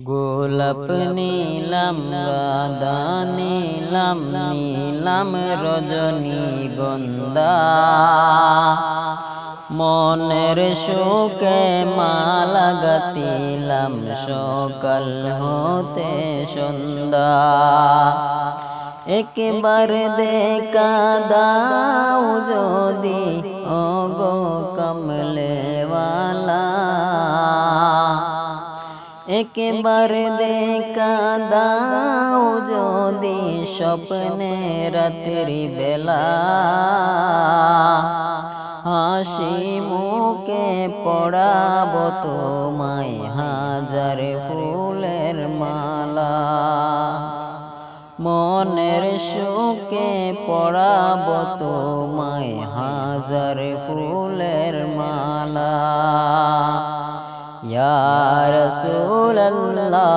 গোলাপ নীলাম গাঁদা নীলাম নীলাম রজনীগন্ধা মনের সুখে মালা গাতিলাম সকাল হতে সন্ধ্যা। একবার দেখা দাও যদি ওগো কমলেওয়ালা, একবার দেখা দাও যদি স্বপ্নে রাত্রি বেলা, হাসি মুখে পড়াব তোমায় হাজার ফুলের মালা। মনের সুখে পড়াব তোমায় হাজার ফুলের মালা। ইয়া রাসূলুল্লাহ